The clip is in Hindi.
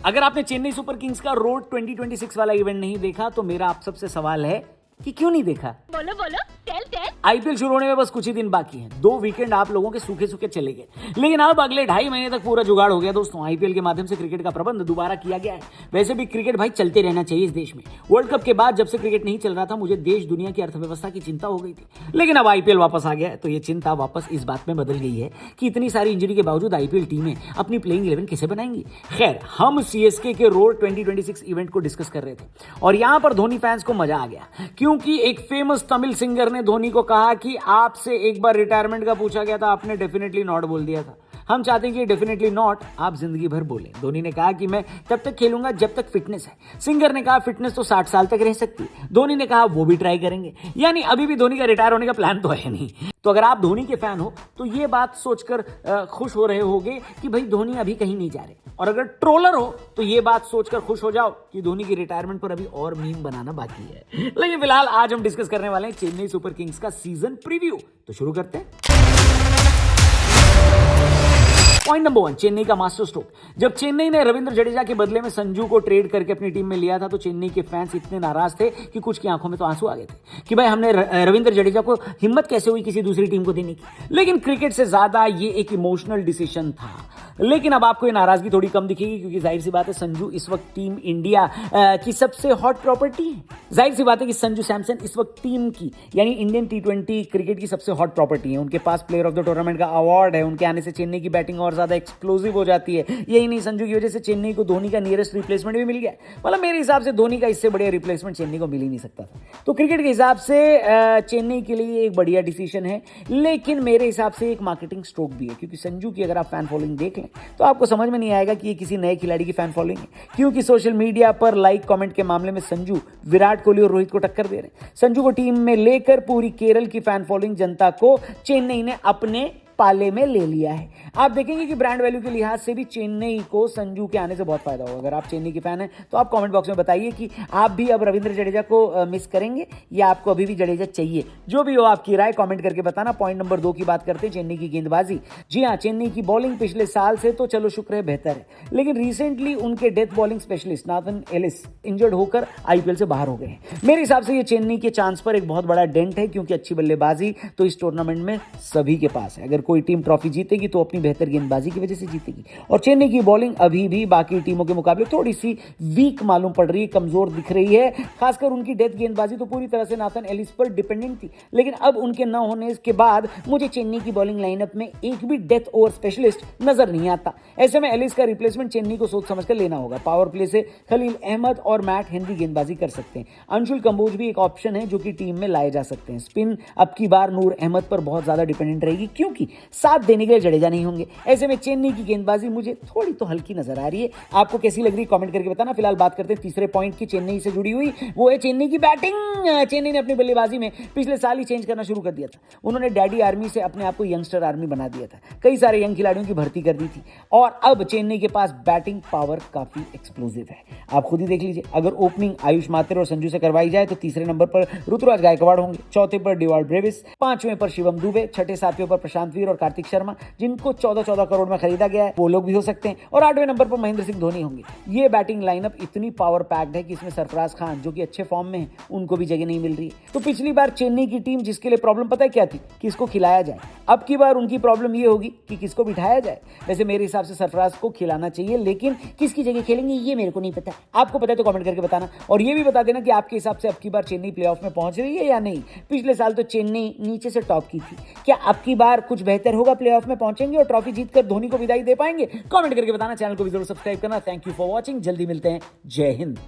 अगर आपने चेन्नई सुपर किंग्स का रोड 2026 वाला इवेंट नहीं देखा तो मेरा आप सबसे सवाल है कि क्यों नहीं देखा। बोलो बोलो, टेल। आईपीएल शुरू होने में बस कुछ ही दिन बाकी हैं। 2 वीकेंड आप लोगों के सूखे सूखे चले गए, लेकिन अब अगले 2.5 महीने तक पूरा जुगाड़ हो गया दोस्तों। आईपीएल के माध्यम से क्रिकेट का प्रबंध दोबारा किया गया है। वैसे भी क्रिकेट भाई चलते रहना चाहिए इस देश में। वर्ल्ड कप के बाद जब से क्रिकेट नहीं चल रहा था, मुझे देश दुनिया की अर्थव्यवस्था की चिंता हो गई थी, लेकिन अब आईपीएल वापस आ गया है तो ये चिंता वापस इस बात में बदल गई है कि इतनी सारी इंजरी के बावजूद आईपीएल टीमें अपनी प्लेइंग 11 कैसे बनाएंगी। खैर, हम सीएसके के रोड 2026 इवेंट को डिस्कस कर रहे थे और यहां पर धोनी फैंस को मजा आ गया, क्योंकि एक फेमस तमिल सिंगर ने धोनी को कहा कि आपसे एक बार रिटायरमेंट का पूछा गया था, आपने डेफिनेटली नॉट बोल दिया था। हम चाहते हैं कि डेफिनेटली नॉट आप जिंदगी भर बोले। धोनी ने कहा कि मैं तब तक खेलूंगा जब तक फिटनेस है। सिंगर ने कहा फिटनेस तो 60 साल तक रह सकती है। धोनी ने कहा वो भी ट्राई करेंगे। यानी अभी भी धोनी का रिटायर होने का प्लान तो है नहीं। तो अगर आप धोनी के फैन हो तो ये बात सोचकर खुश हो रहे होगे कि भाई धोनी अभी कहीं नहीं जा रहे, और अगर ट्रोलर हो तो ये बात सोचकर खुश हो जाओ कि धोनी की रिटायरमेंट पर अभी और मीम बनाना बाकी है। लेकिन फिलहाल आज हम डिस्कस करने वाले हैं चेन्नई सुपर किंग्स का सीजन प्रीव्यू। तो शुरू करते हैं। पॉइंट नंबर 1, चेन्नई का मास्टर स्ट्रोक। जब चेन्नई ने रविंद्र जडेजा के बदले में संजू को ट्रेड करके अपनी टीम में लिया था तो चेन्नई के फैंस इतने नाराज थे कि कुछ की आंखों में तो आंसू आ गए थे कि भाई हमने रविंद्र जडेजा को हिम्मत कैसे हुई किसी दूसरी टीम को देने की। लेकिन क्रिकेट से ज्यादा ये एक इमोशनल डिसीजन था। लेकिन अब आपको ये नाराजगी थोड़ी कम दिखेगी, क्योंकि जाहिर सी बात है संजू इस वक्त टीम इंडिया की सबसे हॉट प्रॉपर्टी है। जाहिर सी बात है कि संजू सैमसन इस वक्त टीम की यानी इंडियन T20 क्रिकेट की सबसे हॉट प्रॉपर्टी है। उनके पास प्लेयर ऑफ द टूर्नामेंट का अवार्ड है। उनके आने से चेन्नई की बैटिंग और ज्यादा एक्सप्लोसिव हो जाती है। यही नहीं, संजू की वजह से चेन्नई को धोनी का नियरेस्ट रिप्लेसमेंट भी मिल गया। मतलब मेरे हिसाब से धोनी का इससे बढ़िया रिप्लेसमेंट चेन्नई को मिल ही नहीं सकता था। तो क्रिकेट के हिसाब से चेन्नई के लिए एक बढ़िया डिसीजन है, लेकिन मेरे हिसाब से एक मार्केटिंग स्ट्रोक भी है, क्योंकि संजू की अगर आप फैन फॉलोइंग देख लें तो आपको समझ में नहीं आएगा कि ये किसी नए खिलाड़ी की फैन फॉलोइंग है, क्योंकि सोशल मीडिया पर लाइक कमेंट के मामले में संजू विराट कोहली और रोहित को टक्कर दे रहे हैं। संजू को टीम में लेकर पूरी केरल की फैन फॉलोइंग जनता को चेन्नई ने अपने पाले में ले लिया है। आप देखेंगे कि ब्रांड वैल्यू के लिहाज से भी चेन्नई को संजू के आने से बहुत फायदा होगा। अगर आप चेन्नई के फैन हैं तो आप कमेंट बॉक्स में बताइए कि आप भी अब रविंद्र जडेजा को मिस करेंगे या आपको अभी भी जडेजा चाहिए। जो भी हो आपकी राय कमेंट करके बताना। पॉइंट नंबर 2 की बात करते हैं, चेन्नई की गेंदबाजी। जी हाँ, चेन्नई की बॉलिंग पिछले साल से तो चलो शुक्र है बेहतर है, लेकिन रिसेंटली उनके death bowling specialist Nathan Ellis injured होकर आईपीएल से बाहर हो गए हैं। मेरे हिसाब से ये चेन्नई के चांस पर एक बहुत बड़ा डेंट है, क्योंकि अच्छी बल्लेबाजी तो इस टूर्नामेंट में सभी के पास है। अगर कोई टीम ट्रॉफी जीतेगी तो अपनी बेहतर गेंदबाजी की वजह से जीतेगी, और चेन्नई की बॉलिंग अभी भी बाकी टीमों के मुकाबले थोड़ी सी वीक मालूम पड़ रही है, कमजोर दिख रही है। खासकर उनकी डेथ गेंदबाजी तो पूरी तरह से नाथन एलिस पर डिपेंडेंट थी, लेकिन अब उनके न होने के बाद मुझे चेन्नई की बॉलिंग लाइनअप में एक भी डेथ ओवर स्पेशलिस्ट नजर नहीं आता। ऐसे में एलिस का रिप्लेसमेंट चेन्नई को सोच समझकर लेना होगा। पावर प्ले से खलील अहमद और मैट हेनरी गेंदबाजी कर सकते हैं। अंशुल कंबोज भी एक ऑप्शन है जो कि टीम में लाए जा सकते हैं। स्पिन अब की बार नूर अहमद पर बहुत ज्यादा डिपेंडेंट रहेगी, क्योंकि साथ देने के लिए जडेजा नहीं होंगे। ऐसे में चेन्नई की गेंदबाजी मुझे थोड़ी तो हल्की नजर आ रही है। आपको कैसी लग रही है कमेंट करके बताना। फिलहाल बात करते हैं तीसरे पॉइंट की, चेन्नई से जुड़ी हुई, वो है चेन्नई की बैटिंग। चेन्नई ने अपनी बल्लेबाजी में पिछले साल ही चेंज करना शुरू कर दिया था। उन्होंने डैडी आर्मी से अपने आप को यंगस्टर आर्मी बना दिया था। कई सारे यंग खिलाड़ियों की भर्ती कर दी थी, और अब चेन्नई के पास बैटिंग पावर काफी एक्सप्लोसिव है। आप खुद ही देख लीजिए, अगर ओपनिंग आयुष मात्रे और संजू से करवाई जाए तो तीसरे नंबर पर ऋतुराज गायकवाड़ होंगे, चौथे पर डिवाल्ड ब्रेविस, पांचवें पर शिवम दुबे, छठे सातवें पर प्रशांत वीर और कार्तिक शर्मा, जिनको 14 करोड़ में खरीदा गया है, वो लोग भी हो सकते हैं, और 8वें नंबर पर महेंद्र सिंह धोनी होंगे। ये बैटिंग लाइनअप इतनी पावर पैक्ड है कि इसमें सरफराज खान, जो कि अच्छे फॉर्म में है, उनको भी जगह नहीं मिल रही है। तो पिछली बार चेन्नई की टीम जिसके लिए प्रॉब्लम पता है क्या थी, किसको खिलाया जाए। अब की बार उनकी प्रॉब्लम ये होगी कि किसको बिठाया जाए। वैसे मेरे हिसाब से सरफराज को खिलाना चाहिए, लेकिन किसकी जगह खेलेंगे ये मेरे को नहीं पता। आपको पता है तो कमेंट करके बताना, और ये भी बता देना कि आपके हिसाब से अब की बार चेन्नई प्लेऑफ में पहुंच रही है या नहीं। पिछले साल तो चेन्नई नीचे से टॉप की थी, क्या अब की बार कुछ बेहतर होगा, प्लेऑफ में पहुंचेंगे और ट्रॉफी जीतकर धोनी को विदाई दे पाएंगे? कमेंट करके बताना। चैनल को भी जरूर सब्सक्राइब करना। Thank you for watching. जल्दी मिलते हैं। जय हिंद।